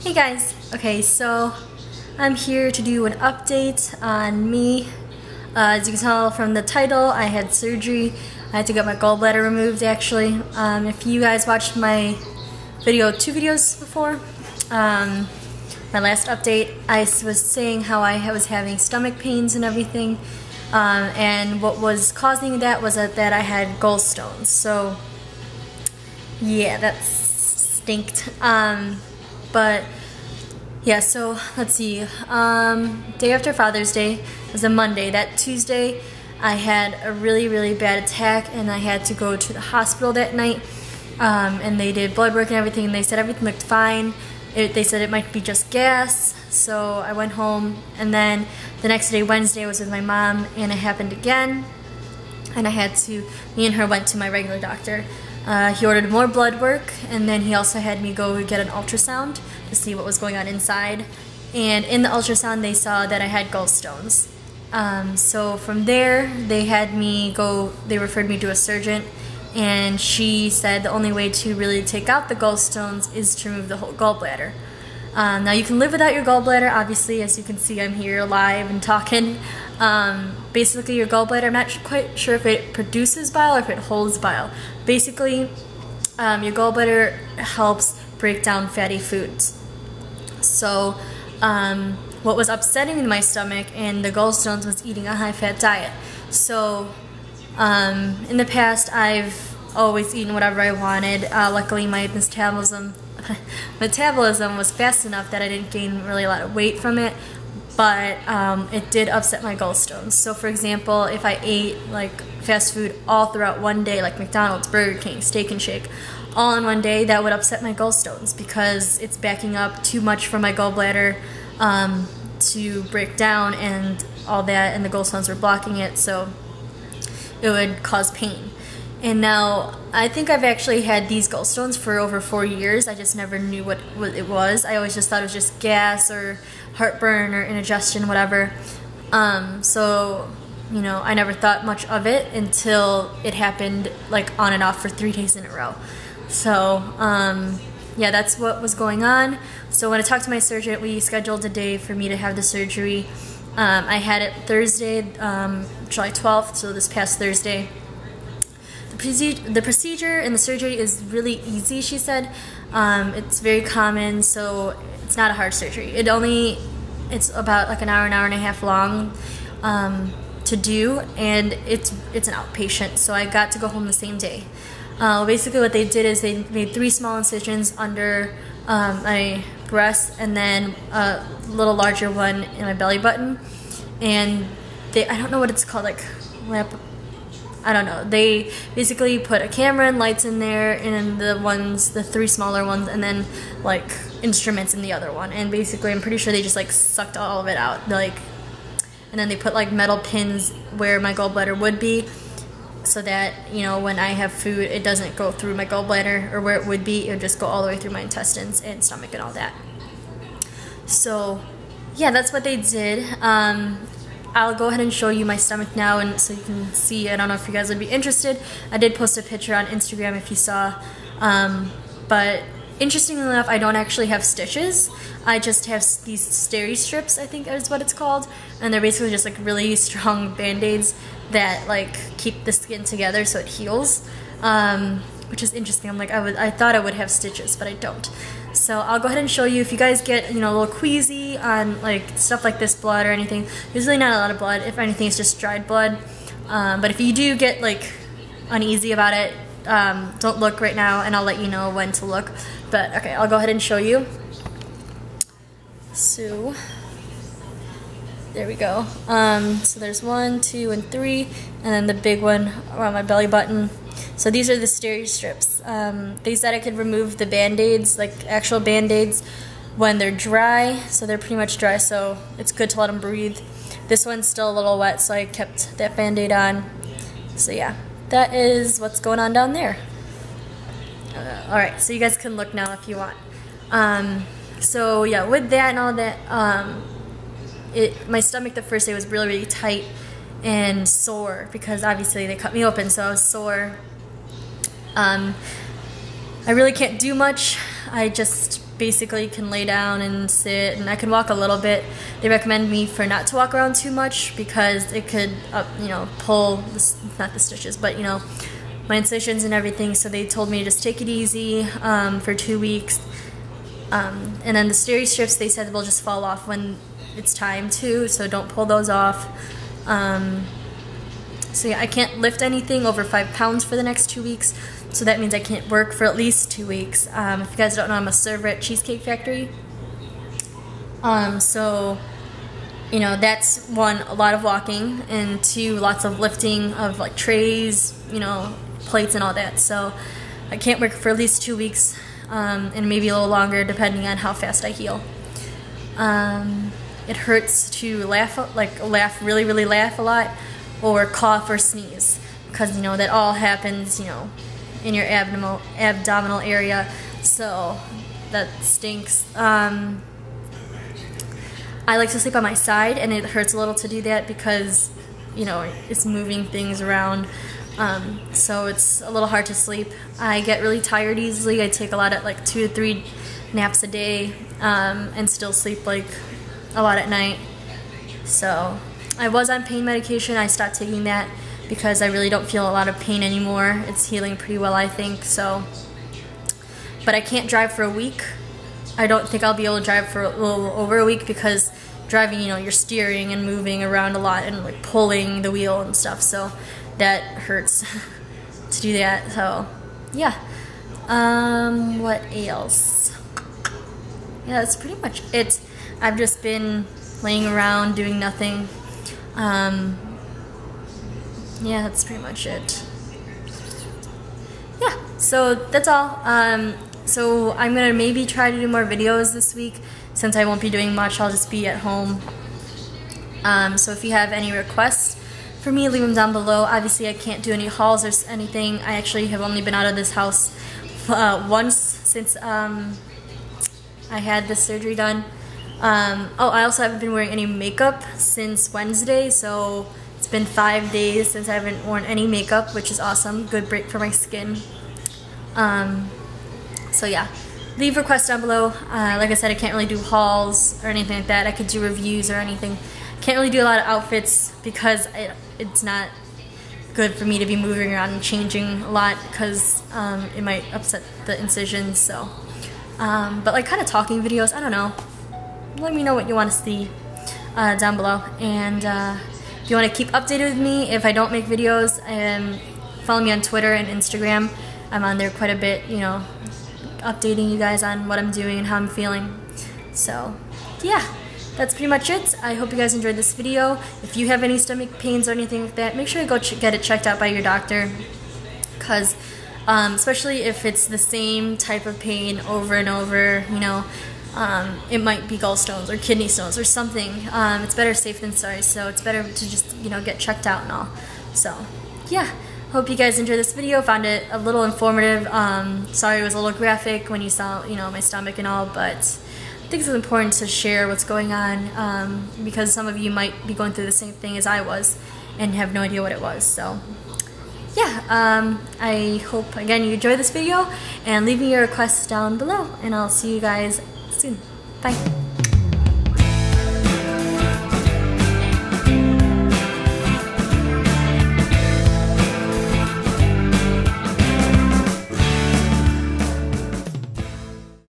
Hey guys, okay, so I'm here to do an update on me. As you can tell from the title, I had surgery. I had to get my gallbladder removed actually. If you guys watched my video, 2 videos before, my last update, I was saying how I was having stomach pains and everything, and what was causing that was that I had gallstones. So yeah, that stinked. But yeah, so let's see. Day after Father's Day was a Monday. That Tuesday, I had a really bad attack, and I had to go to the hospital that night. And they did blood work and everything, and they said everything looked fine. They said it might be just gas. So I went home, and then the next day, Wednesday, I was with my mom, and it happened again. And me and her went to my regular doctor. He ordered more blood work, and then he also had me go get an ultrasound to see what was going on inside. And in the ultrasound, they saw that I had gallstones. So from there, they referred me to a surgeon, and she said the only way to really take out the gallstones is to remove the whole gallbladder. Now you can live without your gallbladder, obviously. As you can see, I'm here live and talking. Basically, your gallbladder, I'm not quite sure if it produces bile or if it holds bile. Basically, your gallbladder helps break down fatty foods. So what was upsetting in my stomach and the gallstones was eating a high-fat diet. So in the past, I've always eaten whatever I wanted. Luckily, my metabolism was fast enough that I didn't gain really a lot of weight from it, but it did upset my gallstones. So for example, if I ate like fast food all throughout one day, like McDonald's, Burger King, Steak and Shake, all in one day, that would upset my gallstones because it's backing up too much for my gallbladder to break down and all that, and the gallstones were blocking it, so it would cause pain. And now, I think I've actually had these gallstones for over 4 years. I just never knew what it was. I always just thought it was just gas or heartburn or indigestion, whatever. So, you know, I never thought much of it until it happened like on and off for 3 days in a row. So, yeah, that's what was going on. So when I talked to my surgeon, we scheduled a day for me to have the surgery. I had it Thursday, July 12th, so this past Thursday. The procedure and the surgery is really easy, she said. It's very common, so it's not a hard surgery. It's about like an hour and a half long to do, and it's an outpatient, so I got to go home the same day. Basically what they did is they made 3 small incisions under my breast, and then a little larger one in my belly button. And I don't know what it's called, like I don't know. They basically put a camera and lights in there, and the 3 smaller ones, and then like instruments in the other one. And basically, I'm pretty sure they just like sucked all of it out, and then they put like metal pins where my gallbladder would be, so that, you know, when I have food, it doesn't go through my gallbladder or where it would be. It would just go all the way through my intestines and stomach and all that. So yeah, that's what they did. I'll go ahead and show you my stomach now, and so you can see. I don't know if you guys would be interested. I did post a picture on Instagram if you saw. But interestingly enough, I don't actually have stitches. I just have these steri strips, I think is what it's called. And they're basically just like really strong band-aids that like keep the skin together so it heals. Which is interesting. I'm like, I thought I would have stitches, but I don't. So I'll go ahead and show you. If you guys get, you know, a little queasy on like stuff like this blood or anything, usually not a lot of blood. If anything, it's just dried blood. But if you do get like uneasy about it, don't look right now, and I'll let you know when to look. But okay, I'll go ahead and show you. So there we go. So there's 1, 2, and 3, and then the big one around my belly button. So these are the steri strips. They said I could remove the band-aids, like actual band-aids, when they're dry. So they're pretty much dry, so it's good to let them breathe. This one's still a little wet, so I kept that band-aid on. So yeah, that is what's going on down there. Alright, so you guys can look now if you want. So yeah, with that and all that, my stomach the first day was really tight and sore because obviously they cut me open, so I was sore. I really can't do much. I just basically can lay down and sit, and I can walk a little bit. They recommend me for not to walk around too much because it could, pull, not the stitches, but, my incisions and everything. So they told me to just take it easy for 2 weeks. And then the steri strips, they said will just fall off when it's time to, so don't pull those off. So yeah, I can't lift anything over 5 pounds for the next 2 weeks, so that means I can't work for at least 2 weeks. If you guys don't know, I'm a server at Cheesecake Factory. So, that's one, a lot of walking, and two, lots of lifting of like trays, plates and all that. So I can't work for at least 2 weeks, and maybe a little longer depending on how fast I heal. It hurts to laugh, really, really laugh a lot, or cough or sneeze, because that all happens in your abdominal area, so that stinks. I like to sleep on my side, and it hurts a little to do that because it's moving things around, so it's a little hard to sleep. I get really tired easily. I take a lot of 2 to 3 naps a day, and still sleep a lot at night. So I was on pain medication. I stopped taking that because I really don't feel a lot of pain anymore. It's healing pretty well, I think. So, but I can't drive for a week. I don't think I'll be able to drive for a little over a week because driving, you're steering and moving around a lot and pulling the wheel and stuff. So that hurts to do that. So yeah. What else? Yeah, that's pretty much it. I've just been laying around doing nothing. Yeah, that's pretty much it. Yeah, so that's all. So I'm gonna maybe try to do more videos this week. Since I won't be doing much, I'll just be at home. So if you have any requests for me, leave them down below. Obviously I can't do any hauls or anything. I actually have only been out of this house once since I had this surgery done. Oh, I also haven't been wearing any makeup since Wednesday, so it's been 5 days since I haven't worn any makeup, which is awesome. Good break for my skin. So yeah, leave requests down below. Like I said, I can't really do hauls or anything like that. I could do reviews or anything. Can't really do a lot of outfits because it's not good for me to be moving around and changing a lot because it might upset the incisions. So, but kind of talking videos, I don't know. Let me know what you want to see down below. And if you want to keep updated with me if I don't make videos, follow me on Twitter and Instagram. I'm on there quite a bit, updating you guys on what I'm doing and how I'm feeling. So yeah, that's pretty much it. I hope you guys enjoyed this video. If you have any stomach pains or anything like that, make sure to go get it checked out by your doctor, because especially if it's the same type of pain over and over, it might be gallstones or kidney stones or something. It's better safe than sorry, so it's better to just, get checked out and all. So, yeah. Hope you guys enjoyed this video, found it a little informative. Sorry it was a little graphic when you saw, my stomach and all, but I think it's important to share what's going on, because some of you might be going through the same thing as I was and have no idea what it was. So, yeah, I hope, again, you enjoyed this video, and leave me your requests down below, and I'll see you guys soon. Bye.